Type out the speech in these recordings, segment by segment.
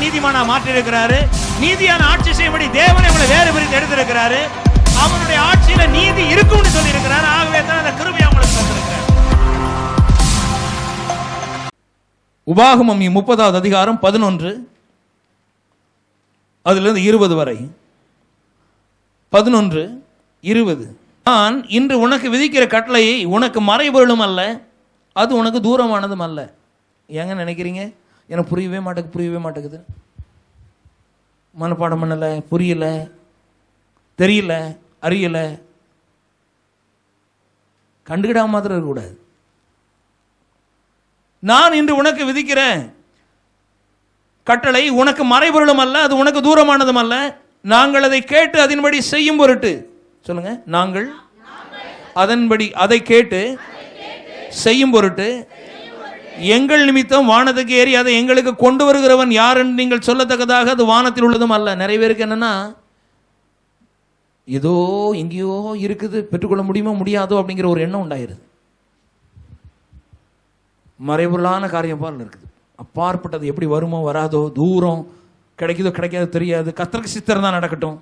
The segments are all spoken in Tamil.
நீதிமானா மாற்றி இருக்கிறாரு. நீதியான ஆட்சி செய்யும்படி தேவனை உங்களை வேறு பிரித்து எடுத்திருக்கிறாரு. அவனுடைய ஆட்சியில நீதி இருக்கும்னு சொல்லி இருக்கிறார். ஆகவே தான் அந்த கிருபையை உங்களுக்கு தந்திருக்கிறார். உபாகமம் 30வது அதிகாரம் 11 அதிலிருந்து 20 வரை. 11, 20. நான் இன்று உனக்கு விதிக்கிற கட்டளையை உனக்கு மறைபொருளும் அல்ல, அது உனக்கு தூரமானதும் அல்ல. ஏங்க நினைக்கிறீங்க? எனக்கு புரியவே மாட்டேங்குது. மனப்பாடம் பண்ணல, புரியல, தெரியல, அறியல, கண்டுகிடாம மாத்திரம் இருக்கக்கூடாது. நான் இன்று உனக்கு விதிக்கிற கட்டளை உனக்கு மறைபொருளும் அல்ல, அது உனக்கு தூரமானதும் அல்ல. நாங்கள் அதை கேட்டு அதன்படி செய்யும் பொருட்டு, சொல்லுங்க, நாங்கள் அதன்படி அதை கேட்டு செய்யும் பொருட்டு எங்கள் நிமித்தம் வானத்துக்கு ஏறி அதை எங்களுக்கு கொண்டு வருகிறவன் யார் என்று நீங்கள் சொல்லத்தக்கதாக அது வானத்தில் உள்ளதும் அல்ல. நிறைய பேருக்கு என்னன்னா, ஏதோ எங்கேயோ இருக்குது, பெற்றுக்கொள்ள முடியுமோ முடியாதோ அப்படிங்கிற ஒரு எண்ணம் உண்டாயிருது. மறைபொருளான காரியம் பால் இருக்குது. அப்பாற்பட்டது எப்படி வருமோ வராதோ, தூரம், கிடைக்குதோ கிடைக்காதோ தெரியாது. கர்த்தருக்கு சித்தம் தான் நடக்கட்டும்.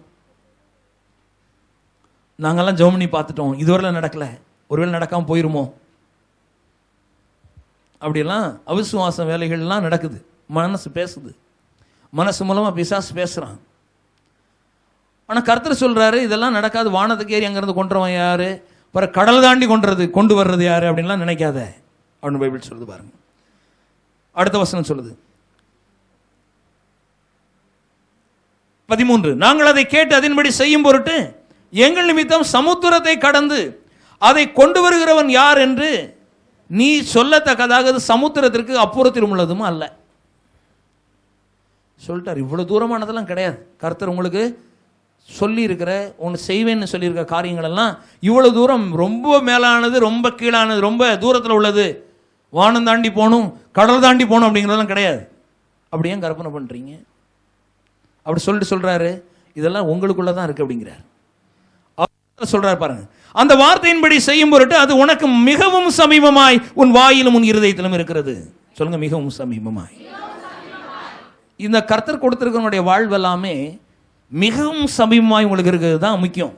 நாங்கெல்லாம் ஜெபம் பண்ணி பார்த்துட்டோம், இதுவரை நடக்கல, ஒருவேளை நடக்காம போயிருமோ, அப்படியெல்லாம் அவிசுவாச வேலைகள்லாம் நடக்குது. மனசு பேசுது, மனசு மூலமா பிசாசு பேசுறான். ஆனா கர்த்தர் சொல்றாரு, இதெல்லாம் நடக்காது. வானத்துக்கு ஏறி அங்கிருந்து கொண்டுறவன் யாரு, பிற கடல் தாண்டி கொண்டு வர்றது யாரு அப்படின்லாம் நினைக்காத அப்படின்னு பைபிள் சொல்லுது. பாருங்க, அடுத்த வசனம் சொல்லுது 13. நாங்கள் அதை கேட்டு அதன்படி செய்யும் பொருட்டு எங்கள் நிமித்தம் சமுத்திரத்தை கடந்து அதை கொண்டு வருகிறவன் யார் என்று நீ சொல்லத்தக்கதாக சமுத்திரத்திற்கு அப்புறத்தில் உள்ளதும் அல்ல. சொல்லிட்டார். இவ்வளவு தூரமானதெல்லாம் கிடையாது. கர்த்தர் உங்களுக்கு சொல்லி இருக்கிற, ஒன்று செய்வேன்னு சொல்லியிருக்க காரியங்கள் எல்லாம் இவ்வளவு தூரம் ரொம்ப மேலானது, ரொம்ப கீழானது, ரொம்ப தூரத்தில் உள்ளது, வானம் தாண்டி போகணும், கடல் தாண்டி போகணும் அப்படிங்கிறதெல்லாம் கிடையாது. அப்படி ஏன் கற்பனை பண்றீங்க? அப்படி சொல்லிட்டு சொல்றாரு, இதெல்லாம் உங்களுக்குள்ள தான் இருக்கு அப்படிங்கிறார். சொல்றாரு பாருங்க, அந்த வார்த்தையின்படி செய்யும் பொருட்டு அது உனக்கு மிகவும் சமீபமாய் உன் வாயிலும் உன் இருதயத்திலும் இருக்கிறது. சொல்லுங்க, மிகவும் சமீபமாய். இந்த கர்த்தர் கொடுத்திருக்கிறவனுடைய வாழ்வெல்லாமே மிகவும் சமீபமாய் உங்களுக்கு இருக்கிறது தான் முக்கியம்.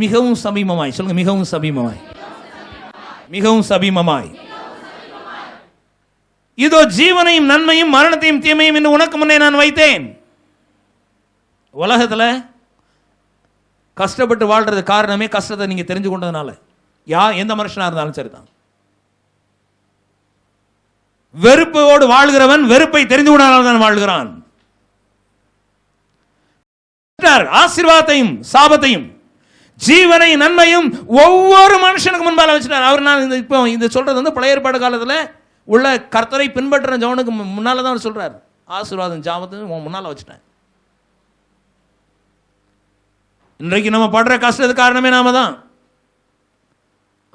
மிகவும் சமீபமாய். சொல்லுங்க, மிகவும் சமீபமாய். மிகவும் சமீபமாய். இதோ ஜீவனையும் நன்மையும் மரணத்தையும் தீமையும் என்று உனக்கு முன்னே நான் வைத்தேன். உலகத்துல கஷ்டப்பட்டு வாழ்றது காரணமே கஷ்டத்தை நீங்க தெரிஞ்சு கொண்டதுனால. எந்த மனுஷனா இருந்தாலும் சரிதான். வெறுப்போடு வாழ்கிறவன் வெறுப்பை தெரிந்து கொண்டதால் தான் வாழ்கிறான். ஆசீர்வாதத்தையும் சாபத்தையும் ஜீவனை நன்மையும் ஒவ்வொரு மனுஷனுக்கு முன்பால வச்சுட்டார். அவர் நான் இப்போ இந்த சொல்றது வந்து பழைய ஏற்பாடு காலத்தில் உள்ள கர்த்தரை பின்பற்ற ஜவனுக்கு முன்னால தான் சொல்றார். ஆசீர்வாதம் சாபத்தையும் முன்னால வச்சுட்டேன். இன்றைக்கு நம்ம படுற கஷ்டத்துக்கு காரணமே நாம தான்.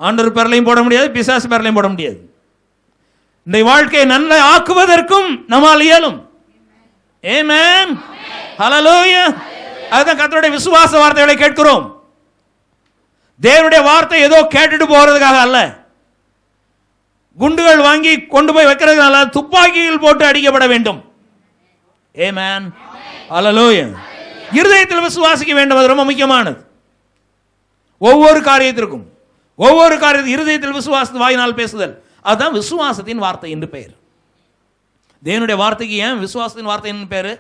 ஆண்டவர் பேரலையும் போட முடியாது, பிசாசு பேரலையும் போட முடியாது. இந்த வாழ்க்கையை நன்மை ஆக்குவதற்கும் நம்மால் இயலும். ஆமென், ஹல்லேலூயா. அதுதான் கர்த்தருடைய விசுவாச வார்த்தைகளை கேட்கிறோம். தேவனுடைய வார்த்தை ஏதோ கேட்டுட்டு போறதுக்காக அல்ல, குண்டுகள் வாங்கி கொண்டு போய் வைக்கிறதுனால, துப்பாக்கிகள் போட்டு அடிக்கப்பட வேண்டும். ஆமென், ஹல்லேலூயா. இருதயத்தில் விசுவாசிக்க வேண்டும். அது ரொம்ப முக்கியமானது. ஒவ்வொரு காரியத்திற்கும் இருதயத்தில் விசுவாசத்து வாயினால் பேசுதல், அதுதான் விசுவாசத்தின் வார்த்தை என்று பெயர். தேவனுடைய வார்த்தைக்கு ஏன் விசுவாசத்தின் வார்த்தை என்று பேரு?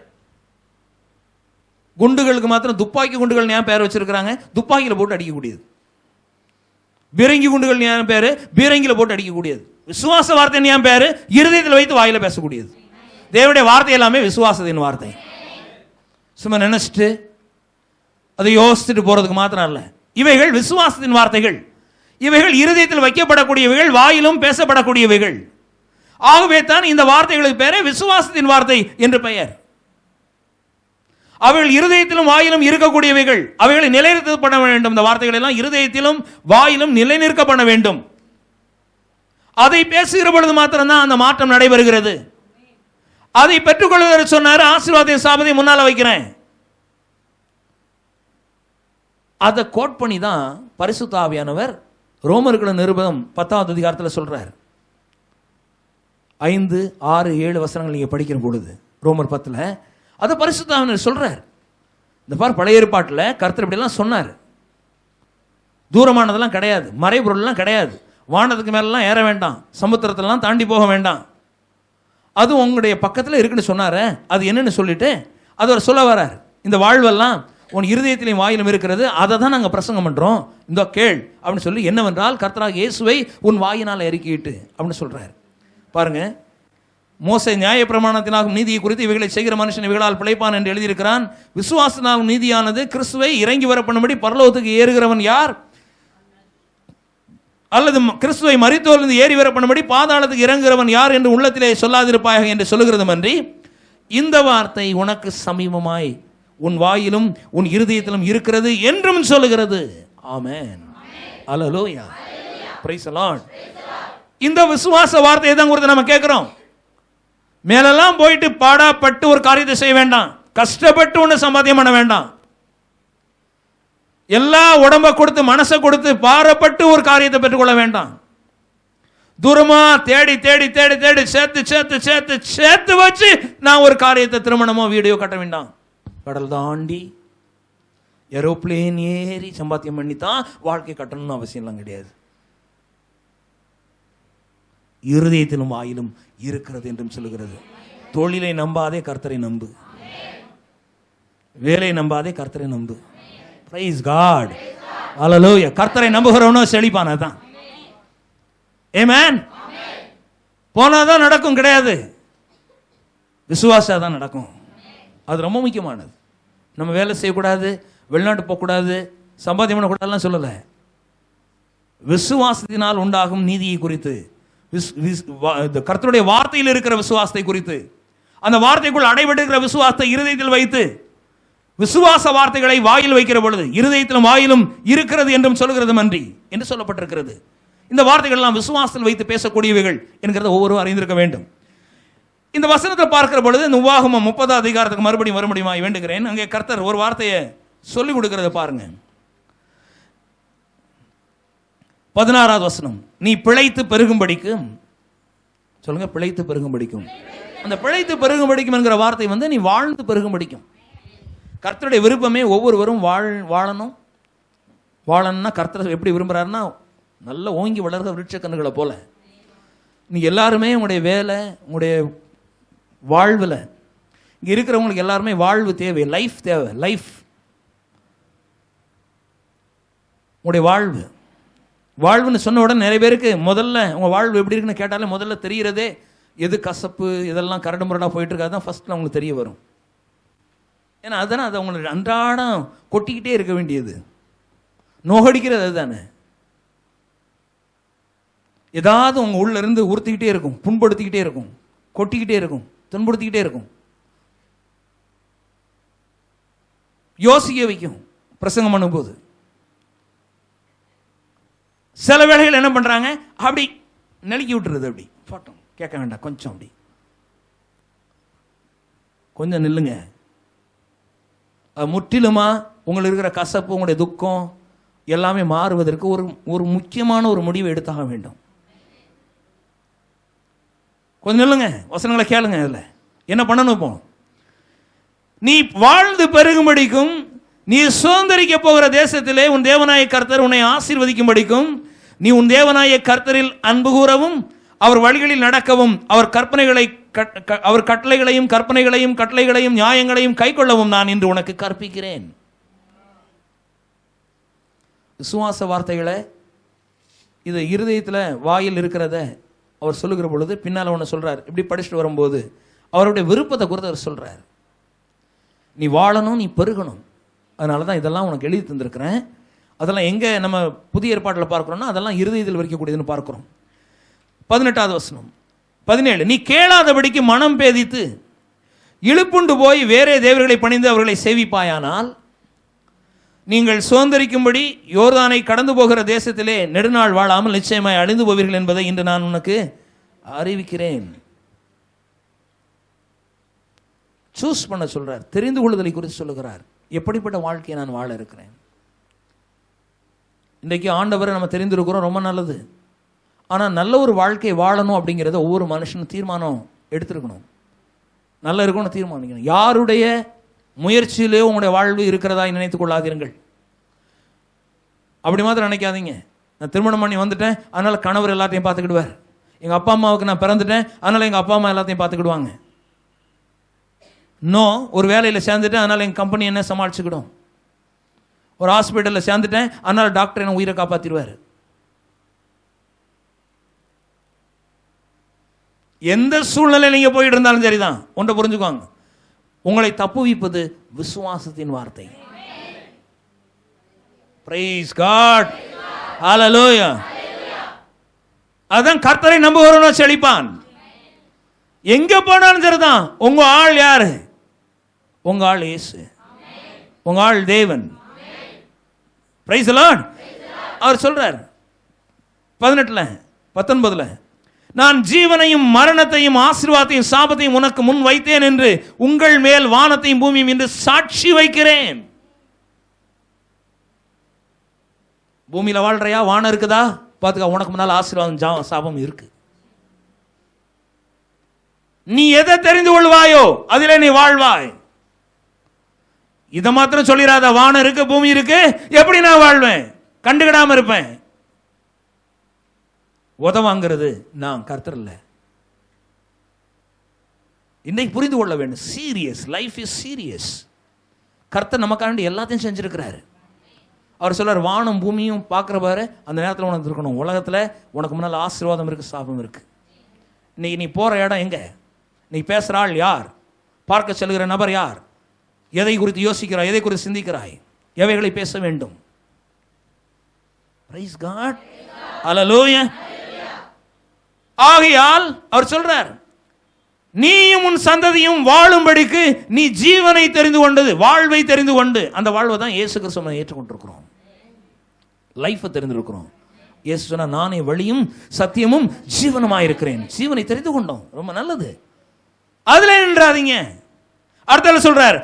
குண்டுகளுக்கு மாத்திரம் துப்பாக்கி குண்டுகள் ஏன் பேர் வச்சிருக்கிறாங்க? துப்பாக்கியில போட்டு அடிக்கக்கூடியது. பீரங்கி குண்டுகள் ஏன் பேரு? பீரங்கில போட்டு அடிக்கக்கூடியது. விசுவாச வார்த்தை ஏன் பேரு? இருதயத்தில் வைத்து வாயில பேசக்கூடியது. தேவனுடைய வார்த்தை எல்லாமே விசுவாசத்தின் வார்த்தை. சும்மா நினைச்சிட்டு அதை யோசிச்சுட்டு போறதுக்கு மாத்திரம் அல்ல. இவைகள் விசுவாசத்தின் வார்த்தைகள். இவைகள் இருதயத்தில் வைக்கப்படக்கூடியவைகள், வாயிலும் பேசப்படக்கூடியவைகள். ஆகவே தான் இந்த வார்த்தைகளுக்கு பேரே விசுவாசத்தின் வார்த்தை என்று பெயர். அவைகள் இருதயத்திலும் வாயிலும் இருக்கக்கூடியவைகள். அவைகளை நிலைநிறுத்தப்பட வேண்டும். இந்த வார்த்தைகள் எல்லாம் இருதயத்திலும் வாயிலும் நிலைநிறுத்தப்பட வேண்டும். அதை பேசுகிற பொழுது மாத்திரம்தான் அந்த மாற்றம் நடைபெறுகிறது. அதை பெற்றுக்கொள்வதற்கு சொன்னார், ஆசீர்வாதத்தையும் சாபத்தையும் முன்னால வைக்கிறேன். அதை கோட் பண்ணி தான் பரிசுத்த ஆவியானவர் ரோமர்கள் நிருபம் 10வது அதிகாரத்தில் சொல்றார். 5, 6, 7 வசனங்கள் நீங்க படிக்கிற பொழுது ரோமர் 10. அதை பரிசுத்த ஆவியானவர் சொல்றார். இந்த பார், பழைய ஏற்பாட்டில் கர்த்தர் இப்படிலாம் சொன்னார். தூரமானதெல்லாம் கிடையாது, மறைபொருள்லாம் கிடையாது, வானத்துக்கு மேலாம் ஏற வேண்டாம், சமுத்திரத்திலாம் தாண்டி போக வேண்டாம், அது உங்களுடைய பக்கத்தில் இருக்குன்னு சொன்னார். அது என்னன்னு சொல்லிட்டு அது ஒரு சொல்ல வரார். இந்த வாழ்வெல்லாம் உன் இருதயத்திலையும் வாயிலும் இருக்கிறது, அதை தான் நாங்கள் பிரசங்கம் பண்ணுறோம், இந்த கேள் அப்படின்னு சொல்லி, என்னவென்றால் கர்த்தராக இயேசுவை உன் வாயினால் அறிக்கையிட்டு அப்படின்னு சொல்கிறார். பாருங்க, மோசே நியாயப்பிரமாணத்தினாகும் நீதியை குறித்து இவைகளை செய்கிற மனுஷன் இவைகளால் பிழைப்பான் என்று எழுதியிருக்கிறான். விசுவாசத்தினாலும் நீதியானது கிறிஸ்துவை இறங்கி வரப்பண்ணும்படி பரலோகத்துக்கு ஏறுகிறவன் யார்? அல்லது கிறிஸ்துவை மரித்தோரிலிருந்து ஏறி வரப்பண்ணும்படி பாதாளத்துக்கு இறங்குகிறவன் யார் என்று உள்ளத்திலே சொல்லாதிருப்பாயாக என்று சொல்லுகிறது அன்றி, இந்த வார்த்தை உனக்கு சமீபமாய் உன் வாயிலும் உன் இருதயத்திலும் இருக்கிறது என்றும் சொல்லுகிறது. Amen. Hallelujah. Praise the Lord. இந்த விசுவாச வார்த்தையை தான் குறித்து நம்ம கேட்கிறோம். மேலெல்லாம் போயிட்டு பாடாப்பட்டு ஒரு காரியத்தை செய்ய வேண்டாம், கஷ்டப்பட்டு ஒன்று சம்பாத்தியம் பண்ண வேண்டாம், எல்லா உடம்ப கொடுத்து மனசை கொடுத்து பாரப்பட்டு ஒரு காரியத்தை பெற்றுக்கொள்ள வேண்டாம். தூரமா தேடி தேடி தேடி தேடி சேர்த்து சேர்த்து சேர்த்து சேர்த்து வச்சு நான் ஒரு காரியத்தை, திருமணமோ வீடியோ கட்ட வேண்டாம். கடல் தாண்டி ஏரோப்ளேன் ஏறி சம்பாத்தியம் பண்ணி தான் வாழ்க்கை கட்டணும்னு அவசியம்லாம் கிடையாது. இருதயத்திலும் வாயிலும் இருக்கிறது என்றும் சொல்லுகிறது. தொழிலை நம்பாதே, கர்த்தரை நம்பு. வேலை நம்பாதே, கர்த்தரை நம்பு. Praise God. அல்லேலூயா. கர்த்தரை நம்புகிறவனோ செழிப்பானதான். ஆமென். போனாதான் நடக்கும் கிடையாது, விசுவாசம் தான் நடக்கும். அது ரொம்ப முக்கியமானது. நம்ம வேலை செய்யக்கூடாது, வெளிநாட்டு போகக்கூடாது, சம்பாத்தியம் பண்ணக்கூடாதுலாம் சொல்லலை. விசுவாசத்தினால் உண்டாகும் நீதியை குறித்து, கர்த்தருடைய வார்த்தையில் இருக்கிற விசுவாசத்தை குறித்து, அந்த வார்த்தைக்குள் அடைபடுகிற விசுவாசத்தை இருதயத்தில் வைத்து, விசுவாச வார்த்தைகளை வாயில் வைக்கிற பொழுது இருதயத்திலும் வாயிலும் இருக்கிறது என்றும் சொல்லுகிறது அன்றி என்று சொல்லப்பட்டிருக்கிறது. இந்த வார்த்தைகள் எல்லாம் விசுவாசத்தில் வைத்து பேசக்கூடியவைகள் என்கிறத ஒவ்வொருவரும் அறிந்திருக்க வேண்டும். இந்த வசனத்தை பார்க்கிற பொழுது இந்த உபாகமம் 30 அதிகாரத்துக்கு மறுபடியும் வர முடியுமா வேண்டுகிறேன். அங்கே கர்த்தர் ஒரு வார்த்தையை சொல்லிக் கொடுக்கிறத பாருங்க. 16வது வசனம், நீ பிழைத்து பெருகும்படிக்கும், சொல்லுங்க, பிழைத்து பெருகும்படிக்கும். அந்த பிழைத்து பெருகும்படிக்கும் என்கிற வார்த்தை நீ வாழ்ந்து பெருகும்படிக்கும். கர்த்தருடைய விருப்பமே ஒவ்வொருவரும் வாழணும். வாழணும்னா கர்த்தர் எப்படி விரும்புகிறாருன்னா, நல்ல ஓங்கி வளர்கிற விருட்சக்கன்றுகளை போல நீ எல்லாருமே உங்களுடைய வேலை, உங்களுடைய வாழ்வில் இங்கே இருக்கிறவங்களுக்கு எல்லாருமே வாழ்வு தேவை, லைஃப் தேவை. லைஃப், உங்களுடைய வாழ்வு. வாழ்வுன்னு சொன்ன உடனே நிறைய பேருக்கு முதல்ல உங்கள் வாழ்வு எப்படி இருக்குன்னு கேட்டாலே முதல்ல தெரிகிறதே எது கசப்பு, இதெல்லாம் கரடு முரடாக போயிட்டு இருக்காது தான் ஃபஸ்ட்டில் அவங்களுக்கு தெரிய வரும். ஏன்னா அதுதானே, அது அவங்களுக்கு அன்றாடம் கொட்டிக்கிட்டே இருக்க வேண்டியது, நோகடிக்கிறது அதுதானே. ஏதாவது உங்கள் உள்ள இருந்து உறுத்திக்கிட்டே இருக்கும், புண்படுத்திக்கிட்டே இருக்கும், கொட்டிக்கிட்டே இருக்கும், துன்படுத்திக்கிட்டே இருக்கும், யோசிக்க வைக்கும் பிரசங்கம் பண்ணும்போது. சில வேளைகள் என்ன பண்றாங்க, அப்படி நெலுக்கி விட்டுறது, அப்படி போட்டோம், கேட்க வேண்டாம், கொஞ்சம் அப்படி கொஞ்சம் நில்லுங்க. முற்றிலுமா உங்களுக்கு இருக்கிற கசப்பு, உங்களுடைய துக்கம் எல்லாமே மாறுவதற்கு ஒரு முக்கியமான ஒரு முடிவை எடுத்தாக வேண்டும். கொஞ்சம் நில்லுங்க, வசனங்களை கேளுங்க. அதில் என்ன பண்ணணும்? இப்போ நீ வாழ்ந்து பெருகும்படிக்கும், நீ சுதந்திரிக்க போகிற தேசத்திலே உன் தேவனாய கர்த்தர் உன்னை ஆசீர்வதிக்கும்படிக்கும், நீ உன் தேவனாய கர்த்தரில் அன்பு கூறவும், அவர் வழிகளில் நடக்கவும், அவர் கட்டளைகளையும் கற்பனைகளையும் கட்டளைகளையும் நியாயங்களையும் கைக்கொள்ளவும் நான் இன்று உனக்கு கற்பிக்கிறேன். விசுவாச வார்த்தைகளை இது இருதயத்தில் வாயில் இருக்கிறத அவர் சொல்லுகிற பொழுது பின்னால் ஒன்று சொல்றார். இப்படி படிச்சுட்டு வரும்போது அவருடைய விருப்பத்தை குறித்து அவர் சொல்றார். நீ வாழணும், நீ பெருகணும், அதனால தான் இதெல்லாம் உனக்கு எழுதி தந்திருக்கிறேன். அதெல்லாம் எங்கே நம்ம புதிய ஏற்பாட்டில் பார்க்குறோம்னா அதெல்லாம் இருதயத்தில் வைக்கக்கூடியதுன்னு பார்க்குறோம். 18வது வசனம், 17, நீ கேளாதபடிக்கு மனம் பேதித்து இழுப்புண்டு போய் வேறே தேவர்களை பணிந்து அவர்களை சேவிப்பாயானால் நீங்கள் சுதந்திரிக்கும்படி யோர்தானை கடந்து போகிற தேசத்திலே நெடுநாள் வாழாமல் நிச்சயமாய் அழிந்து போவீர்கள் என்பதை இன்று நான் உனக்கு அறிவிக்கிறேன். சூஸ் பண்ண சொல்றார், தெரிந்து கொள்ளுதலை குறித்து சொல்லுகிறார். எப்படிப்பட்ட வாழ்க்கையை நான் வாழ இருக்கிறேன். இன்றைக்கு ஆண்டவரை நம்ம தெரிந்திருக்கிறோம், ரொம்ப நல்லது. ஆனால் நல்ல ஒரு வாழ்க்கை வாழணும் அப்படிங்கிறத ஒவ்வொரு மனுஷனும் தீர்மானம் எடுத்திருக்கணும். நல்லா இருக்கும்னு தீர்மானிக்கணும். யாருடைய முயற்சியிலே உங்களுடைய வாழ்வு இருக்கிறதா நினைத்துக் கொள்ளாதீர்கள். அப்படி மாத்திரம் நினைக்காதீங்க. நான் திருமணம் பண்ணி வந்துட்டேன், அதனால கணவர் எல்லாத்தையும் பார்த்துக்கிடுவார். எங்கள் அப்பா அம்மாவுக்கு நான் பிறந்துட்டேன், அதனால எங்கள் அப்பா அம்மா எல்லாத்தையும் பார்த்துக்கிடுவாங்க. நோ, ஒரு வேலையில் சேர்ந்துட்டேன், அதனால எங்கள் கம்பெனி என்ன சமாளிச்சுக்கிடும். ஒரு ஹாஸ்பிட்டலில் சேர்ந்துட்டேன், அதனால டாக்டர் என்ன உயிரை காப்பாற்றிடுவார். எந்த சூழ்நிலை நீங்கள் போயிட்டு இருந்தாலும் சரிதான், ஒன்றை புரிஞ்சுக்குவாங்க, உங்களை தப்புவிப்பது விசுவாசத்தின் வார்த்தை. Praise God. Hallelujah. அதான் கர்த்தரை நம்புகிறவனோ செழிப்பான். எங்க போனாலும் சரிதான். உங்க ஆள் யாரு? உங்க ஆள் இயேசு, உங்க ஆள் தேவன். Praise the Lord. அவர் சொல்றார் 18-19, நான் ஜீவனையும் மரணத்தையும் ஆசீர்வாதத்தையும் சாபத்தையும் உனக்கு முன் வைத்தேன் என்று உங்கள் மேல் வானத்தையும் பூமியும் என்று சாட்சி வைக்கிறேன். பூமியில வாழ்றையா? வானம் இருக்குதா? பார்த்துக்க, உனக்கு முன்னால் ஆசீர்வாதம் சாபம் இருக்கு. நீ எதை தெரிந்து கொள்வாயோ அதிலே நீ வாழ்வாய். இதை மாத்திரம் சொல்லிடாத, வானம் இருக்கு பூமி இருக்கு, எப்படி நான் வாழ்வேன்? கண்டுகிடாம இருப்பேன். உதவாங்கிறது நான், கர்த்தர் இல்லை. இன்னைக்கு புரிந்து கொள்ள வேண்டும், சீரியஸ், லைஃப் இஸ் சீரியஸ். கர்த்தர் நமக்காண்டி எல்லாத்தையும் செஞ்சிருக்கிறாரு. அவர் சொல்றார், வானம் பூமியும் பார்க்குற பாரு, அந்த நேரத்தில் உனக்கு இருக்கணும். உலகத்தில் உனக்கு முன்னால் ஆசீர்வாதம் இருக்கு, சாபம் இருக்கு. இன்னைக்கு நீ போற இடம் எங்க? நீ பேசுற ஆள் யார்? பார்க்க செல்கிற நபர் யார்? எதை குறித்து யோசிக்கிறாய்? எதை குறித்து சிந்திக்கிறாய்? எவைகளை பேச வேண்டும்? Praise God. Hallelujah. ஆகையால் அவர் சொல்றார், நீயும் உன் சந்ததியும் வாழும்படிக்கு நீ ஜீவனை தெரிந்து கொண்டது, வாழ்வை தெரிந்து கொண்டு, அந்த வாழ்வை தான் இயேசு கிறிஸ்துவை ஏற்றுக்கொண்டிருக்கிறோம். லைஃபை தெரிந்திருக்கிறோம். இயேசு சொன்னா, நானே வழியும் சத்தியமும் ஜீவனுமாய் இருக்கிறேன். ஜீவனை தெரிந்து கொண்டோம், ரொம்ப நல்லது. அதுல நின்றாதீங்க. அடுத்த சொல்றார்,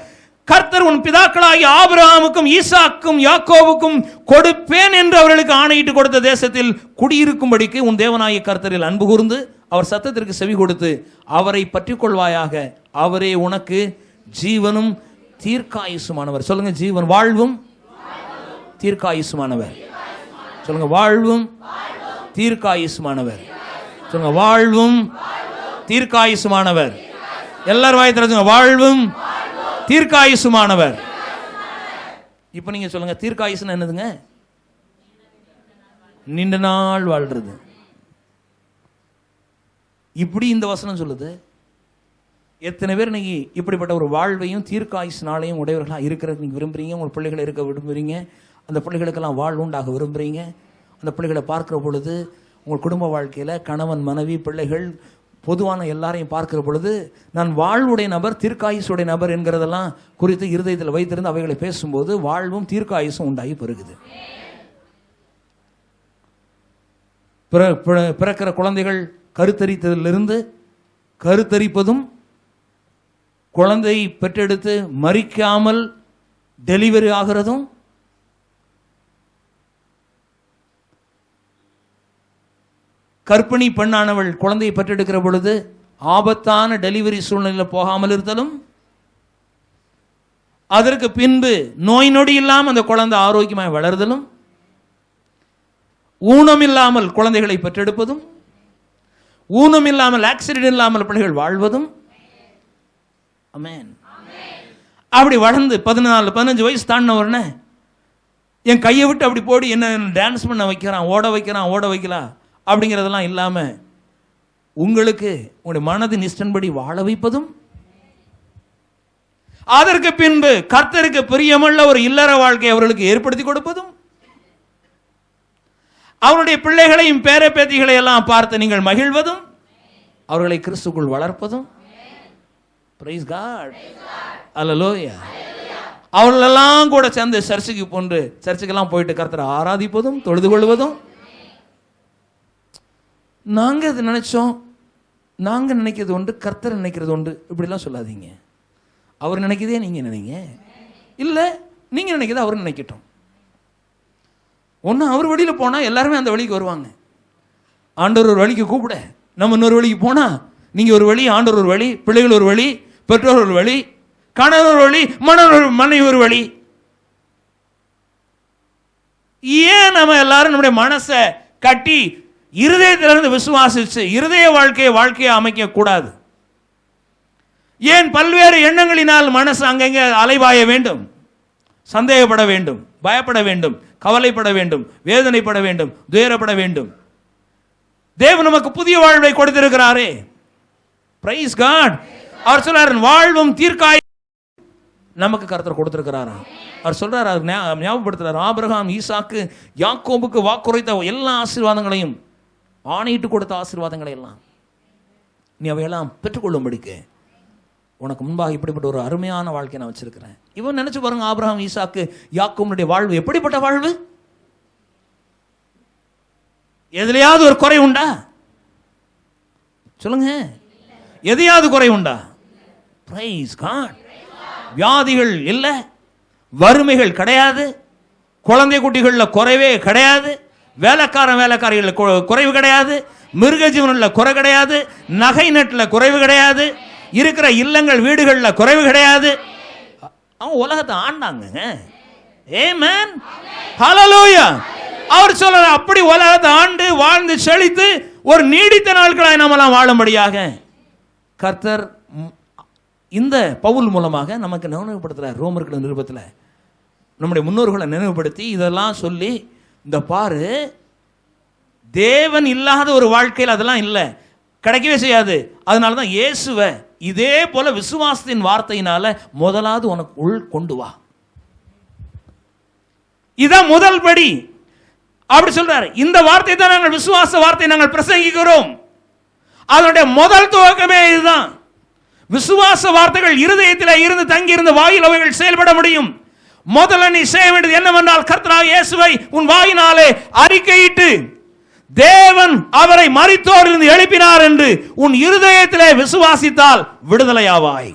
கர்த்தர் உன் பிதாக்களாகிய ஆபிரகாமுக்கும் ஈசாக்கும் யாக்கோவுக்கும் கொடுப்பேன் என்று அவர்களுக்கு ஆணையிட்டு கொடுத்த தேசத்தில் குடியிருக்கும்படிக்கு உன் தேவனாகிய கர்த்தரில் அன்பு கூர்ந்து அவர் சத்தத்திற்கு செவி கொடுத்து அவரை பற்றிக் கொள்வாயாக. அவரே உனக்கு ஜீவனும் தீர்க்காயுசுமானவர். சொல்லுங்க, ஜீவன், வாழ்வும் தீர்க்காயுசுமானவர். சொல்லுங்க, வாழ்வும் தீர்க்காயுசுமானவர். சொல்லுங்க, வாழ்வும் தீர்க்காயுசுமானவர். எல்லாரும் வாய் திறந்துங்க, வாழ்வும் தீர்க்காயுசுமானவர். இப்ப நீங்க சொல்லுங்க, தீர்க்காயுசுன்னு என்னதுங்க? நீண்ட நாள் வாழ்றது. இப்படி இந்த வசனம் சொல்லுது. எத்தனை பேர் இன்னைக்கு இப்படிப்பட்ட ஒரு வாழ்வையும் தீர்க்காயுசுனாலையும் உடையவர்களாக இருக்கிறது நீங்க விரும்புறீங்க? உங்கள் பிள்ளைகளை இருக்க விரும்புறீங்க, அந்த பிள்ளைகளுக்கெல்லாம் வாழ்வு உண்டாக விரும்புறீங்க. அந்த பிள்ளைகளை பார்க்கிற பொழுது உங்கள் குடும்ப வாழ்க்கையில கணவன், மனைவி, பிள்ளைகள், பொதுவான எல்லாரையும் பார்க்கிற பொழுது நான் வாழ்வுடைய நபர், தீர்க்காயுசுடைய நபர் என்கிறதெல்லாம் குறித்து இருதயத்தில் வைத்திருந்து அவைகளை பேசும்போது வாழ்வும் தீர்க்காயுசும் உண்டாகி பெருகுது. பிறக்கிற குழந்தைகள் கருத்தரித்ததிலிருந்து கருத்தரிப்பதும், குழந்தை பெற்றெடுத்து மரிக்காமல் டெலிவரி ஆகிறதும், கர்ப்பிணி பெண்ணானவள் குழந்தையை பெற்றெடுக்கிற பொழுது ஆபத்தான டெலிவரி சூழ்நிலையில் போகாமல் இருத்தலும், அதற்கு பின்பு நோய் நொடி இல்லாமல் அந்த குழந்தை ஆரோக்கியமாக வளர்தலும், ஊனம் இல்லாமல் குழந்தைகளை பெற்றெடுப்பதும், ஊனம் இல்லாமல் ஆக்சிடென்ட் இல்லாமல் பிள்ளைகள் வாழ்வதும். ஆமென். அப்படி வளர்ந்து 14-15 வயசு தாண்டின உடனே என் கையை விட்டு அப்படி போடி என்ன டான்ஸ் பண்ண வைக்கிறான், ஓட வைக்கலாம் அப்படிங்கிறதெல்லாம் இல்லாம உங்களுக்கு உங்களுடைய மனதின் இஷ்டன்படி வாழ வைப்பதும், அதற்கு பின்பு கர்த்தருக்கு பிரியமுள்ள ஒரு இல்லற வாழ்க்கை அவர்களுக்கு ஏற்படுத்தி கொடுப்பதும், அவருடைய பிள்ளைகளையும் பேர பேத்திகளை எல்லாம் பார்த்து நீங்கள் மகிழ்வதும், அவர்களை கிறிஸ்துக்குள் வளர்ப்பதும். Praise God. Hallelujah. அவர்களெல்லாம் கூட சேர்ந்து சர்ச்சுக்கெல்லாம் போயிட்டு கர்த்தரை ஆராதிப்பதும் தொழுது கொள்வதும். நாங்க இது நினைச்சோம், நாங்க நினைக்கிறது ஒன்று, கர்த்தர் நினைக்கிறது ஒன்று. இப்படிலாம் சொல்லாதீங்க. அவர் நினைக்கிறதே நீங்க நினைங்க, இல்ல நீங்க நினைக்கிறத அவர் நினைக்கட்டும். ஒன்று அவர் வழியில போனா எல்லாருமே அந்த வழிக்கு வருவாங்க. ஆண்டவர் ஒரு வழிக்கு கூப்பிட நம்ம இன்னொரு வழிக்கு போனா, நீங்க ஒரு வழி, ஆண்டவர் ஒரு வழி, பிள்ளைகள் ஒரு வழி, பெற்றோர் ஒரு வழி, கணவர் ஒரு வழி, மனைவி ஒரு வழி. ஏன் நம்ம எல்லாரும் நம்முடைய மனசை கட்டி இருதயத்திலிருந்து விசுவாசிச்சு இருதய வாழ்க்கையை அமைக்க கூடாது? ஏன் பல்வேறு எண்ணங்களினால் மனசு அங்கங்கே அலைவாய வேண்டும், சந்தேகப்பட வேண்டும், பயப்பட வேண்டும், கவலைப்பட வேண்டும், வேதனைப்பட வேண்டும், துயரப்பட வேண்டும்? தேவன் நமக்கு புதிய வாழ்வை கொடுத்திருக்கிறாரே. Price God. அவர் சொல்றார், வாழ்வும் தீர்க்காய் நமக்கு கர்த்தர் கொடுத்திருக்கிறாரா. அவர் சொல்றார், ஞாபகப்படுத்துறார், ஆபிரகாம், ஈசாக்கு, யாக்கோபுக்கு வாக்குரைத்த எல்லா ஆசீர்வாதங்களையும், ஆணையிட்டு கொடுத்த ஆசீர்வாதங்களை எல்லாம் நீ அவையெல்லாம் பெற்றுக்கொள்ளும்படிக்கு உனக்கு முன்பாக இப்படிப்பட்ட ஒரு அருமையான வாழ்க்கையை நான் வச்சிருக்கிறேன். இவன் நினைச்சு பாருங்க, ஆபிரகாம், ஈசாக்கு, யாக்கோபுடைய வாழ்வு எப்படிப்பட்ட வாழ்வு? எதுலையாவது ஒரு குறை உண்டா? சொல்லுங்க, எதையாவது குறை உண்டா? Praise God. வியாதிகள் இல்லை, வறுமைகள் கிடையாது, குழந்தை குட்டிகளில் குறைவே கிடையாது, வேலைக்காரிகளில் குறைவு கிடையாது, மிருக ஜீவனில் குறை கிடையாது, நகை நட்டில் குறைவு கிடையாது, இருக்கிற இல்லங்கள் வீடுகளில் குறைவு கிடையாது. அவங்க உலகத்தை ஆண்டாங்க. ஆமென், ஹல்லேலூயா. அவர் சொல்றார், அப்படி உலகத்தை ஆண்டு வாழ்ந்து செழித்து ஒரு நீடித்த நாட்களாய் நம்மெல்லாம் வாழும்படியாக கர்த்தர் இந்த பவுல் மூலமாக நமக்கு நினைவுபடுத்துறார். ரோமர்கள் நிருபத்தில் நம்முடைய முன்னோர்களை நினைவுபடுத்தி இதெல்லாம் சொல்லி, இந்த பாரு, தேவன் இல்லாத ஒரு வாழ்க்கையில் அதெல்லாம் இல்லை, கிடைக்கவே செய்யாது. அதனால தான் இயேசுவை இதே போல விசுவாசத்தின் வார்த்தையினால முதலாவது உனக்கு உள் கொண்டு வா. இதான் முதல் படி. அப்படி சொல்றாரு. இந்த வார்த்தை தான் நாங்கள் விசுவாச வார்த்தை நாங்கள் பிரசங்கிக்கிறோம். அதனுடைய முதல் துவக்கமே இதுதான். விசுவாச வார்த்தைகள் இருதயத்தில் இருந்து தங்கி இருந்த வாயில் அவைகள் செயல்பட முடியும். முதல்ல நீ செய்ய வேண்டியது என்னவென்றால், கர்த்தராகிய இயேசுவை உன் வாயினாலே அறிக்கையிட்டு தேவன் அவரை மரித்தோரிலிருந்து எழுப்பினார் என்று உன் இருதயத்திலே விசுவாசித்தால் விடுதலையாவாய்,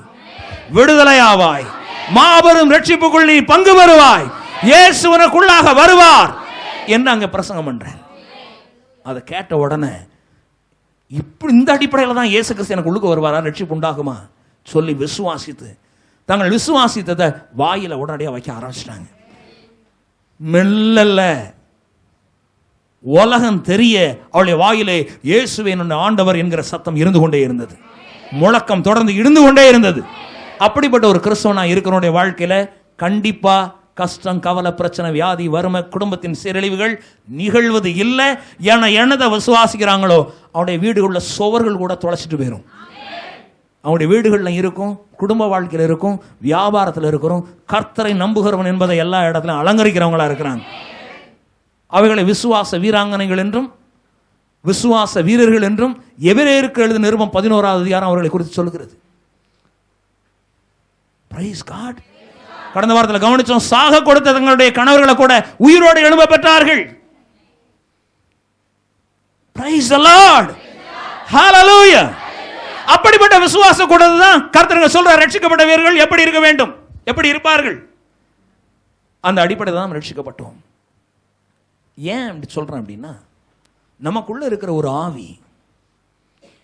விடுதலையாவாய். மாபெரும் ரட்சிப்புக்குள் நீ பங்கு பெறுவாய். இயேசு உனக்குள்ளாக வருவார் என்று அங்க பிரசங்கம் பண்றேன். அதை கேட்ட உடனே இப்படி இந்த அடிப்படையில் தான் இயேசு கிறிஸ்து எனக்கு உள்ளுக்கு வருவாரா, ரட்சிப்பு உண்டாகுமா சொல்லி விசுவாசித்து தாங்கள் விசுவாசித்ததை வாயில உடனடியாக வைக்க ஆரம்பிச்சிட்டாங்க. மெல்லல்ல உலகம் தெரிய அவளுடைய வாயிலே இயேசுவே ஆண்டவர் என்கிற சத்தம் இருந்து கொண்டே இருந்தது. முழக்கம் தொடர்ந்து இருந்து கொண்டே இருந்தது. அப்படிப்பட்ட ஒரு கிறிஸ்தவனா இருக்கிறவனுடைய வாழ்க்கையில கண்டிப்பா கஷ்டம், கவலை, பிரச்சனை, வியாதி, வறுமை, குடும்பத்தின் சீரழிவுகள் நிகழ்வது இல்லை. ஏன்னா என்னதை விசுவாசிக்கிறாங்களோ அவனுடைய வீடுகளில் சுவர்கள் கூட தொலைச்சிட்டு போயிடும். அவனுடைய வீடுகளில் இருக்கும், குடும்ப வாழ்க்கையில் இருக்கும், வியாபாரத்தில் இருக்கிறோம். கர்த்தரை நம்புகிறவன் என்பதை எல்லா இடத்துலையும் அலங்கரிக்கிறவங்களா இருக்கிறாங்க. அவைகளை விசுவாச வீராங்கனைகள் என்றும் விசுவாச வீரர்கள் என்றும் எபிரேயருக்கு எழுதின நிருபம் 11வது அதிகாரம் அவர்களை குறித்து சொல்லுகிறது. Praise God. கடந்த வாரத்தில் கவனிச்சோம், சாக கொடுத்த தங்களுடைய கணவர்களை கூட உயிரோடு எழும்ப பெற்றார்கள். பிரைஸ் தி லார்ட், ஹல்லேலூயா. அப்படிப்பட்ட விசுவாசம் கூடது தான் கர்த்தர் சொல்ற ரட்சிக்கப்பட்ட வீரர்கள் எப்படி இருக்க வேண்டும், எப்படி இருப்பார்கள். அந்த அடிப்படையில் தான் ரட்சிக்கப்பட்டோம். ஏன் அப்படி சொல்றேன் அப்படின்னா, நமக்குள்ள இருக்கிற ஒரு ஆவி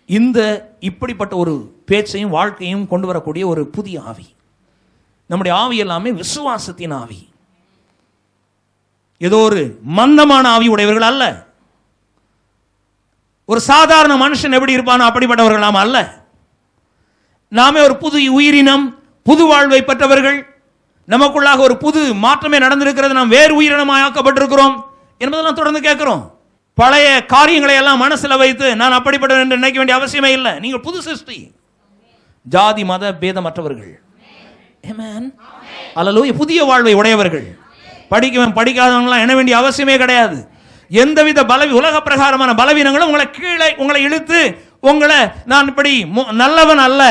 இந்த இப்படிப்பட்ட ஒரு பேச்சையும் வாழ்க்கையும் கொண்டு வரக்கூடிய ஒரு புதிய ஆவி. நம்முடைய ஆவி எல்லாமே விசுவாசத்தின் ஆவி. ஏதோ ஒரு மந்தமான ஆவி உடையவர்கள் அல்ல. ஒரு சாதாரண மனுஷன் எப்படி இருப்பானோ அப்படிப்பட்டவர்கள் நாம அல்ல. நாமே ஒரு புது உயிரினம், புது வாழ்வை பெற்றவர்கள். நமக்குள்ளாக ஒரு புது மாற்றமே நடந்திருக்கிறது. நாம் வேறு உயிரினமாக ஆக்கப்பட்டிருக்கிறோம் என்பதெல்லாம் தொடர்ந்து கேட்கிறோம். பழைய காரியங்களை எல்லாம் மனசில் வைத்து நான் அப்படிப்பட்டவன் என்று நினைக்க வேண்டிய அவசியமே இல்லை. நீங்கள் புது சிருஷ்டி, ஜாதி மத பேதமற்றவர்கள். ஆமென், அல்லேலூயா. புதிய வாழ்வை உடையவர்கள். படிக்காதவங்களாம் எண்ண வேண்டிய அவசியமே கிடையாது. எந்தவித உலக பிரகாரமான பலவீனங்களும் உங்களை இழுத்து உங்களை நான் இப்படி நல்லவன் அல்ல,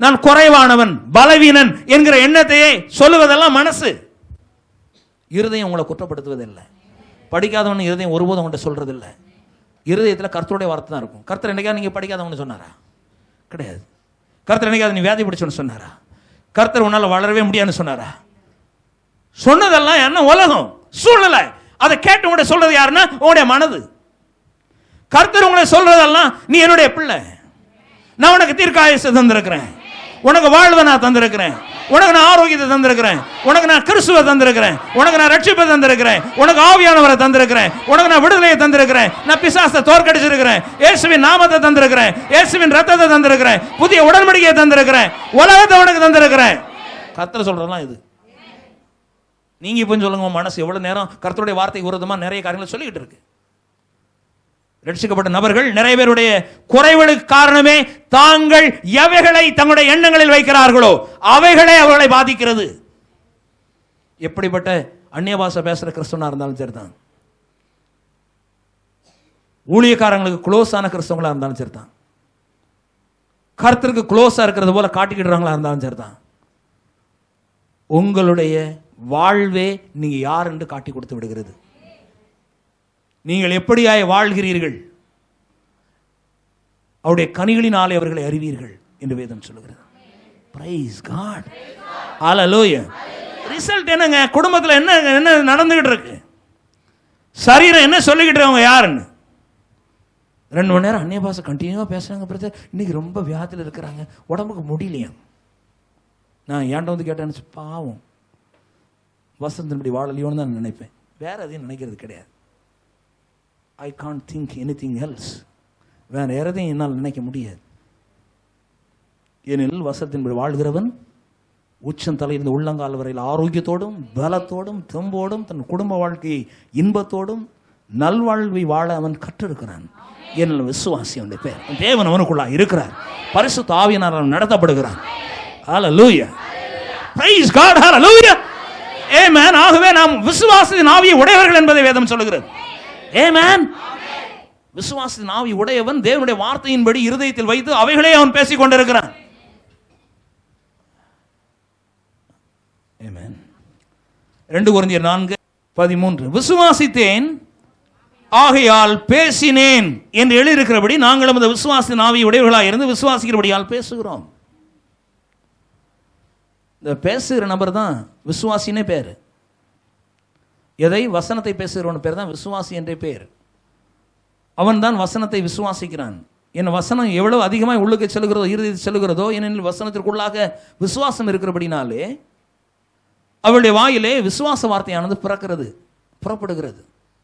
நான் குறைவானவன், பலவீனன் என்கிற எண்ணத்தையே சொல்லுவதெல்லாம் மனசு. இருதயம் உங்களை குற்றப்படுத்துவதில்லை. படிக்காதவன் இருதயம் ஒருபோதும் உங்கள்கிட்ட சொல்றதில்லை. இருதயத்தில் கர்த்தருடைய வார்த்தை தான் இருக்கும். கர்த்தர் என்னைக்காவது நீங்க படிக்காதவன்னு சொன்னாரா? கிடையாது. கர்த்தர் என்னைக்காவது நீ வியாதி பிடிச்சோன்னு சொன்னாரா? கர்த்தர் உன்னால வளரவே முடியாதுன்னு சொன்னாரா? சொன்னதெல்லாம் என்ன உலகம், சூழ்நிலை. அதை கேட்டு உங்களுடைய சொல்றது யாருன்னா உங்களுடைய மனது. கர்த்தர் உங்களை சொல்றதெல்லாம் நீ என்னுடைய பிள்ளை, நான் உனக்கு தீர்க்காயுசு தந்திருக்கிறேன், உனக்கு வாழ்வை நான் தந்திருக்கிறேன், உனக்கு நான் ஆரோக்கியத்தை தந்திருக்கிறேன், உனக்கு நான் கிறிஸ்துவை தந்திருக்கிறேன், உனக்கு நான் ரட்சிப்பை தந்திருக்கிறேன், உனக்கு ஆவியானவரை தந்திருக்கிறேன், உனக்கு நான் விடுதலையை தந்திருக்கிறேன், நான் பிசாசை தோற்கடிச்சிருக்கிறேன், இயேசுவின் நாமத்தை தந்திருக்கிறேன், இயேசுவின் ரத்தத்தை தந்திருக்கிறேன், புதிய உடன்படிக்கையை தந்திருக்கிறேன், உலகத்தை உனக்கு தந்திருக்கிறேன். கர்த்தர் சொல்றதெல்லாம் இது. நீங்க இப்போ சொல்லுங்க, மனசு எவ்வளவு நேரம் கர்த்தருடைய வார்த்தைக்கு விரோதமா நிறைய காரியங்களை சொல்லிக்கிட்டு இருக்கு. ரட்சிக்கப்பட்ட நபர்கள் நிறைய பேருடைய குறைவுகளுக்கு காரணமே தாங்கள் எவைகளை தங்களுடைய எண்ணங்களில் வைக்கிறார்களோ அவைகளே அவர்களை பாதிக்கிறது. எப்படிப்பட்ட அந்நிய பாஷை பேசுற கிறிஸ்தவனா இருந்தாலும் சரிதான், ஊழியக்காரங்களுக்கு க்ளோஸான கிறிஸ்தவங்களா இருந்தாலும் சரிதான், கர்த்தருக்கு க்ளோஸா இருக்கிறது போல காட்டிக்கிடுறவங்களா இருந்தாலும் சரிதான், உங்களுடைய வாழ்வே நீங்க யார் என்று காட்டி கொடுத்து விடுகிறது. நீங்கள் எப்படியாய் வாழ்கிறீர்கள், அவருடைய கனிகளினாலே அவர்களை அறிவீர்கள் என்று வேதம் சொல்லுகிறது. பிரைஸ் காட், ஹல்லேலூயா. ரிசல்ட் என்னங்க? குடும்பத்தில் என்ன என்ன நடந்துகிட்டு இருக்கு? சரீரம் என்ன சொல்லிக்கிட்டு அவங்க யாருன்னு 2 மணி நேரம் அந்நிய பாஷை கண்டினியூவா பேசுறாங்க. பிரதர் இன்னைக்கு ரொம்ப வியாதியில் இருக்கிறாங்க, உடம்புக்கு முடியலையா. நான் ஏன்ட வந்து கேட்டேன்னு, பாவம் வசந்தபடி வாழலையோன்னு தான் நினைப்பேன், வேற எதையும் நினைக்கிறது கிடையாது. I can't think anything else. வேற எதையும் என்னால் நினைக்க முடியாது. ஏனெனில் வசத்தின்படி வாழ்கிறவன் உச்சம் தலையிலிருந்து உள்ளங்கால் வரையில் ஆரோக்கியத்தோடும் பலத்தோடும் தெம்போடும் தன் குடும்ப வாழ்க்கையை இன்பத்தோடும் நல்வாழ்வை வாழ அவன் கற்றிருக்கிறான். ஏனெனில் விசுவாசி அவனுடைய பேர், தேவன் அவனுக்குள்ளா இருக்கிறார், பரிசுத்த ஆவியினால் நடத்தப்படுகிறான். ஹல்லேலூயா, பிரைஸ் காட், ஹல்லேலூயா, ஆமென். ஆகவே நாம் விசுவாசத்தின் ஆவியை உடையவர்கள் என்பதை வேதம் சொல்லுகிறது. ஆமென். விசுவாசத்தின் ஆவி உடையவன் தேவனுடைய வார்த்தையின்படி இருதயத்தில் வைத்து அவைகளே அவன் பேசிக் கொண்டிருக்கிறான். ஆமென். 2 கொரிந்தியர் 4:13 விசுவாசித்தேன் ஆகையால் பேசினேன் என்று எழுதியிருக்கிறபடி நாங்களும் அந்த விசுவாசத்தின் ஆவி உடையவர்களாக இருந்து விசுவாசிக்கிறபடியால் பேசுகிறோம். இந்த பேசுகிற நபர் தான் விசுவாசினே பேர். எதை? வசனத்தை பேசுகிறவன் பேர் தான் விசுவாசி என்றே பேர். அவன் தான் வசனத்தை விசுவாசிக்கிறான். என் வசனம் எவ்வளவு அதிகமாக உள்ளுக்கு செல்கிறதோ இருதயத்தில் செல்கிறதோ, ஏனெனில் வசனத்திற்குள்ளாக விசுவாசம் இருக்கிறபடினாலே அவளுடைய வாயிலே விசுவாச வார்த்தையானது புறப்படுகிறது.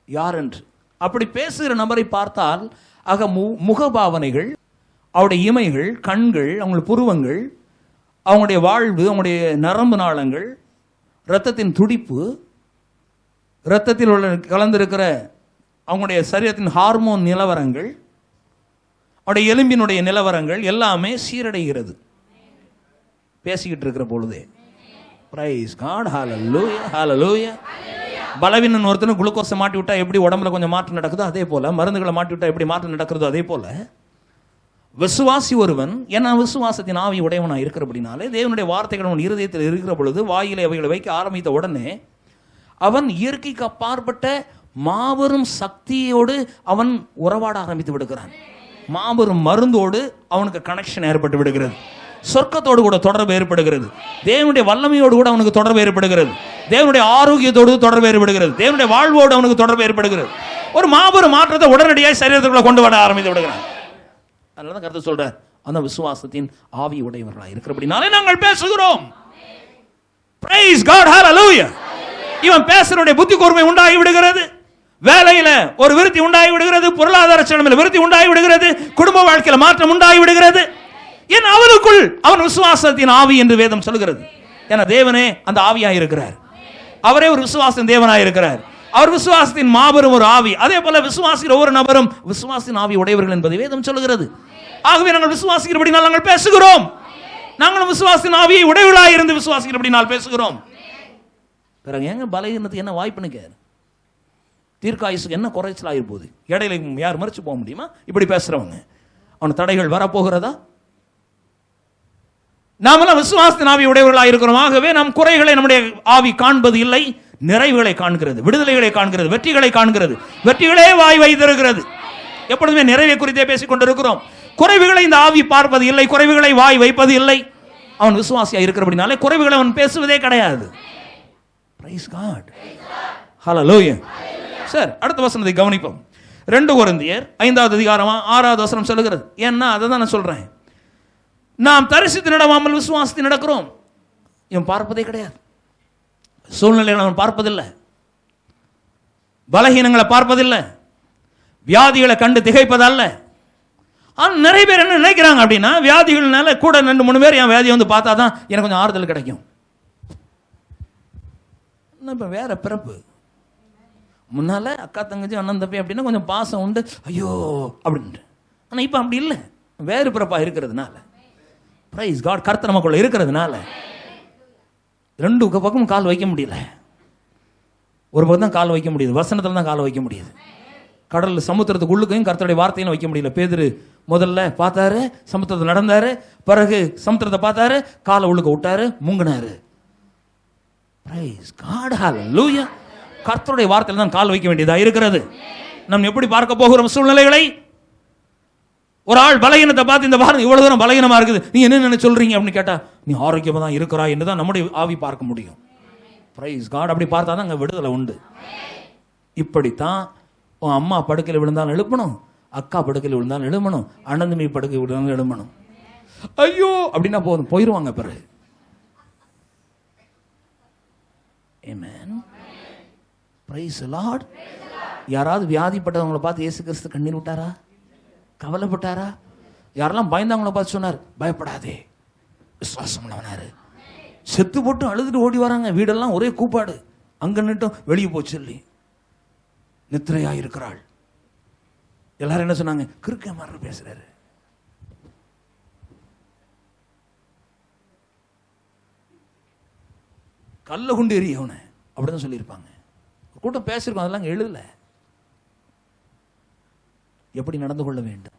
யார் என்று அப்படி பேசுகிற நபரை பார்த்தால் முகபாவனைகள், அவருடைய இமைகள், கண்கள், அவங்களுடைய புருவங்கள், அவங்களுடைய வாழ்வு, அவங்களுடைய நரம்பு நாளங்கள், இரத்தத்தின் துடிப்பு, இரத்தத்தில் உள்ள கலந்திருக்கிற அவங்களுடைய சரீரத்தின் ஹார்மோன் நிலவரங்கள், அவருடைய எலும்பினுடைய நிலவரங்கள் எல்லாமே சீரடைகிறது பேசிக்கிட்டு இருக்கிற பொழுதே. பிரைஸ் காட், ஹல்லேலூயா, ஹல்லேலூயா. பலவீனன் ஒருத்தனும் குளுக்கோஸை மாட்டி விட்டா எப்படி உடம்புல கொஞ்சம் மாற்றம் நடக்குதோ அதே போல, மருந்துகளை மாட்டி விட்டா எப்படி மாற்றம் நடக்கிறதோ அதே போல, விசுவாசி ஒருவன் ஏன்னா விசுவாசத்தின் ஆவி உடையவனாக இருக்கிறபடினாலே தேவனுடைய வார்த்தைகள் அவன் இருதயத்தில் இருக்கிற பொழுது வாயிலே அவைகளை வைக்க ஆரம்பித்த உடனே அவன் இயற்கைக்கு அப்பாற்பட்ட மாபெரும் சக்தியோடு அவன் உறவாட ஆரம்பித்து விடுகிறான். மாபெரும் மருந்தோடு அவனுக்கு கனெக்ஷன் ஏற்பட்டு விடுகிறது. சொர்க்கத்தோடு கூட தொடர்பு ஏற்படுகிறது. தேவனுடைய வல்லமையோடு கூட அவனுக்கு தொடர்பு ஏற்படுகிறது. தேவனுடைய ஆரோக்கியத்தோடு தொடர்பு ஏற்படுகிறது. தேவனுடைய வாழ்வோடு அவனுக்கு தொடர்பு ஏற்படுகிறது. ஒரு மாபெரும் மாற்றத்தை உடனடியாக சரீரத்துக்குள்ள கொண்டு வர ஆரம்பித்து விடுகிறான். அதனால கர்த்தர் சொல்றார், அந்த விசுவாசத்தின் ஆவி உடையவர்களாக இருக்கிறபடினாலே நாங்கள் பேசுகிறோம். பிரைஸ் காட், ஹல்லேலூயா. இவன் பேசுறவனுடைய புத்தி கூர்மை உண்டாகி விடுகிறது, வேலையில ஒரு விருத்தி உண்டாகி விடுகிறது, பொருளாதார செலவில் விருத்தி உண்டாகி விடுகிறது, குடும்ப வாழ்க்கையில மாற்றம் உண்டாகி விடுகிறது. ஏன்? அவனுக்குள் அவன் விசுவாசத்தின் ஆவி என்று வேதம் சொல்கிறது. ஏன்னா தேவனே அந்த ஆவியாக இருக்கிறார். அவரே ஒரு விசுவாசத்தின் தேவனாக இருக்கிறார். அவர் விசுவாசத்தின் மாபெரும் ஒரு ஆவி. அதே போல விசுவாசிக்கிற ஒவ்வொரு நபரும் விசுவாசத்தின் ஆவி உடையவர்கள் என்பதை வேதம் சொல்கிறது. ஆகவே நாங்கள் விசுவாசிக்கிறபடினால் நாங்கள் பேசுகிறோம். நாங்களும் விசுவாசத்தின் ஆவியை உடையவர்களாக இருந்து விசுவாசிக்கிறபடினால் பேசுகிறோம். பிறகு எங்க பலகீனத்துக்கு என்ன வாய்ப்புன்னு கேரு, தீர்க்காயுசுக்கு என்ன குறைச்சல் ஆகிருப்போது? இடையில யார் மறைச்சு போக முடியுமா? இப்படி பேசுறவங்க அவன் தடைகள் வரப்போகிறதா? நாமெல்லாம் விசுவாசத்தின் ஆவி உடையவர்களாக இருக்கிறோம். ஆகவே நம் குறைகளை நம்முடைய ஆவி காண்பது இல்லை, நிறைவுகளை காண்கிறது, விடுதலைகளை காண்கிறது, வெற்றிகளை காண்கிறது. வெற்றிகளே வாய் வைத்திருக்கிறது. எப்பொழுதுமே நிறைவை குறித்தே பேசிக் கொண்டிருக்கிறோம். குறைவுகளை இந்த ஆவி பார்ப்பது இல்லை, குறைவுகளை வாய் வைப்பது இல்லை. அவன் விசுவாசியா இருக்கிறபடினாலே குறைவுகளை அவன் பேசுவதே கிடையாது. பிரைஸ் காட், ஹல்லேலூயா. சார், அடுத்த வசனத்தை கவனிப்போம். 2 கொரிந்தியர் 5வது அதிகாரம் 6வது வசனம் சொல்லுகிறது. ஏன்னா அதை தான் நான் சொல்றேன். நாம் தரிசித்து நடவாமல் விசுவாசத்தை நடக்கிறோம். இவன் பார்ப்பதே கிடையாது, சூழ்நிலைகளை அவன் பார்ப்பதில்லை, பலகீனங்களை பார்ப்பதில்லை, வியாதிகளை கண்டு திகைப்பதல்ல. ஆனால் நிறைய பேர் என்ன நினைக்கிறாங்க அப்படின்னா, வியாதிகள்னால கூட 2-3 பேர் என் வியாதியை வந்து பார்த்தா தான் எனக்கு கொஞ்சம் ஆறுதல் கிடைக்கும். இப்போ வேற பிறப்பு. முன்னால அக்கா தங்கச்சி அண்ணன் தம்பி அப்படின்னா கொஞ்சம் பாசம் உண்டு, ஐயோ அப்படின்ட்டு. ஆனால் இப்போ அப்படி இல்லை, வேறு பிறப்பா இருக்கிறதுனால, பிரைஸ் காட், கர்த்தர் நமக்குள்ள இருக்கிறதுனால 2 பக்கமும் கால் வைக்க முடியல. ஒரு பக்கம் தான் கால் வைக்க முடியுது, வசனத்தில் தான் கால் வைக்க முடியுது. கடல் சமுத்திரத்துக்கு உள்ளுக்கையும் கர்த்தருடைய வார்த்தையும் வைக்க முடியல. பேதுரு முதல்ல பார்த்தாரு, சமுத்திரத்தை நடந்தாரு, பிறகு சமுத்திரத்தை பார்த்தாரு, காலை உள்ளுக்க விட்டாரு, முங்கினாரு. பிரைஸ் காட், ஹல்லேலூயா. கர்த்தருடைய வார்த்தையில் தான் கால் வைக்க வேண்டியதா இருக்கிறது. நாம் எப்படி பார்க்க போகிறோம் சூழ்நிலைகளை? ஒரு ஆள் பலகீனத்தை பார்த்து, இந்த வாரம் இவ்வளவு தூரம் பலகீனமா இருக்குது, நீ என்ன சொல்றீங்க அப்படின்னு கேட்டா, நீ ஆரோக்கியமா தான் இருக்கிறா என்று தான் நம்முடைய ஆவி பார்க்க முடியும். Praise God. அப்படி பார்த்தா தான் அங்கே விடுதலை உண்டு. இப்படித்தான் உன் அம்மா படுக்கையில் விழுந்தாலும் எழுப்பணும், அக்கா படுக்கையில் விழுந்தாலும் எழுமணும், அண்ணன் தம்பி படுக்கை விழுந்தாலும் எழுமணும். ஐயோ அப்படின்னா போதும், போயிடுவாங்க பிறகு. ஆமென். Praise the Lord. யாராவது வியாதிப்பட்டவங்களை பார்த்து இயேசு கிறிஸ்து கண்ணீர் விட்டாரா? கவலைப்பட்டாரா? யாரெல்லாம் பயந்தவங்களை பார்த்து சொன்னார், பயப்படாதே, விசுவாசம் உள்ளவனாரு. செத்து போட்டு அழுதுட்டு ஓடி வராங்க, வீடெல்லாம் ஒரே கூப்பாடு, அங்க நிட்டும் வெளியே போச்சு சொல்லி நித்திரையா இருக்கிறாள். எல்லாரும் என்ன சொன்னாங்க, கிறுக்க மாதிரி பேசுறாரு. கல்ல குண்டு எறி அவனை, அப்படிதான் சொல்லியிருப்பாங்க. கூட்டம் பேசியிருக்கோம், அதெல்லாம் அங்கே எழுதல. எப்படி நடந்து கொள்ள வேண்டும்?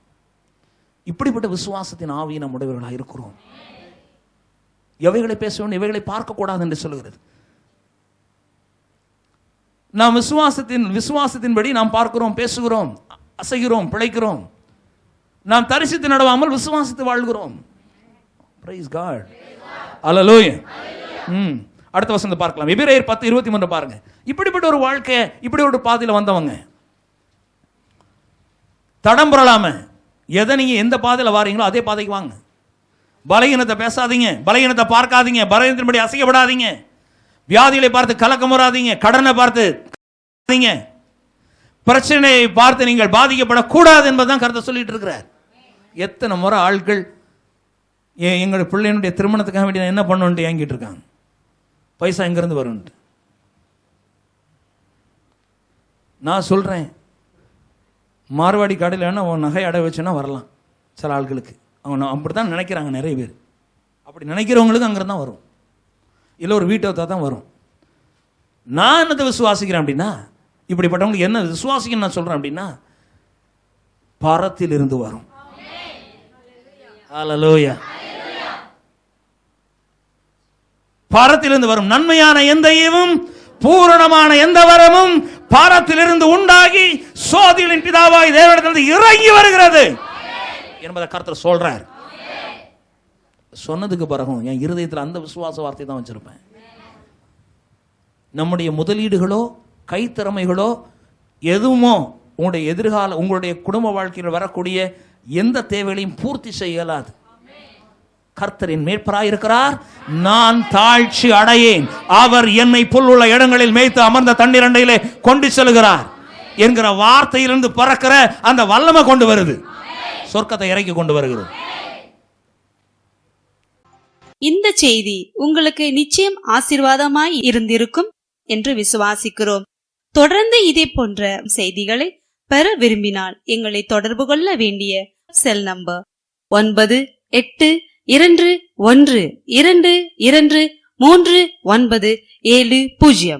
இப்படிப்பட்ட விசுவாசத்தின் ஆவியை நம் உடையவர்களாக இருக்கிறோம். எவைகளை பேச வேண்டும், எவைகளை பார்க்கக்கூடாது என்று சொல்லுகிறது. நாம் விசுவாசத்தின்படி நாம் பார்க்கிறோம், பேசுகிறோம், அசைகிறோம், பிழைக்கிறோம். நாம் தரிசித்து நடவாமல் விசுவாசித்து வாழ்கிறோம். பிரைஸ் காட், ஹல்லேலூயா. அடுத்த வசனத்தை பார்க்கலாம். எபிரேயர் 10:23 பாருங்க. இப்படிப்பட்ட ஒரு வாழ்க்கை, இப்படி ஒரு பாதையில் வந்தவங்க தடம் புரளாம, எதை நீங்க எந்த பாதையில் வாரீங்களோ அதே பாதைக்கு வாங்க. பலகீனத்தை பேசாதீங்க, பலகீனத்தை பார்க்காதீங்க, பலகீனத்தின்படி அசைக்கப்படாதீங்க, வியாதிகளை பார்த்து கலக்கம் வராதீங்க, கடனை பார்த்து பிரச்சனையை பார்த்து நீங்கள் பாதிக்கப்படக்கூடாது என்பதுதான் கருத்தை சொல்லிட்டு இருக்கிறார். எத்தனை முறை ஆட்கள் எங்களுடைய பிள்ளைகளுடைய திருமணத்துக்காக வேண்டிய என்ன பண்ணுன்ட்டு ஏங்கிட்டு இருக்காங்க, பைசா எங்கிருந்து வரும். நான் சொல்றேன், மார்வாடி கடையில் வேணா உன் நகை அடை வச்சுன்னா வரலாம். சில ஆட்களுக்கு அவங்க அப்படித்தான் நினைக்கிறாங்க. நிறைய பேர் அப்படி நினைக்கிறவங்களுக்கு அங்கிருந்து தான் வரும், இல்லை ஒரு வீட்டை தான் வரும். நான் என்னத்தை விசுவாசிக்கிறேன் அப்படின்னா, இப்படிப்பட்டவங்களுக்கு என்ன விசுவாசிக்கன்னு நான் சொல்றேன் அப்படின்னா, பரத்தில் இருந்து வரும். ஹல்லேலூயா. பரத்திலிருந்து வரும் நன்மையான எந்த ஈவும் பூரணமான எந்த வரமும் பரத்திலிருந்து உண்டாகி சோதிகளின் பிதாவாய் தேவனிடத்திலிருந்து இறங்கி வருகிறது என்பதை கர்த்தர் சொல்றார். சொன்னதுக்கு பிறகும் என் இருதயத்தில் அந்த விசுவாச வார்த்தை தான் வச்சிருப்பேன். நம்முடைய முதலீடுகளோ கைத்திறமைகளோ எதுவுமோ உங்களுடைய எதிர்கால, உங்களுடைய குடும்ப வாழ்க்கையில் வரக்கூடிய எந்த தேவைகளையும் பூர்த்தி செய்ய இயலாது. கர்த்தரின் மேய்ப்பராய் இருக்கிறார், நான் தாழ்ச்சி அடையேன், அவர் என்னை புல்லுள்ள இடங்களில் மேய்த்து அமர்ந்த தண்ணீர் அண்டையிலே கொண்டு செல்கிறார் என்கிற வார்த்தையிலிருந்து பறக்கிற அந்த வல்லமை கொண்டு வருது, சொர்க்கத்தை இறக்கி கொண்டு வருகிறது. இந்த செய்தி உங்களுக்கு நிச்சயம் ஆசீர்வாதமாய் இருந்திருக்கும் என்று விசுவாசிக்கிறோம். தொடர்ந்து இதே போன்ற செய்திகளை பெற விரும்பினால் எங்களை தொடர்பு கொள்ள வேண்டிய செல் நம்பர் 9821222390.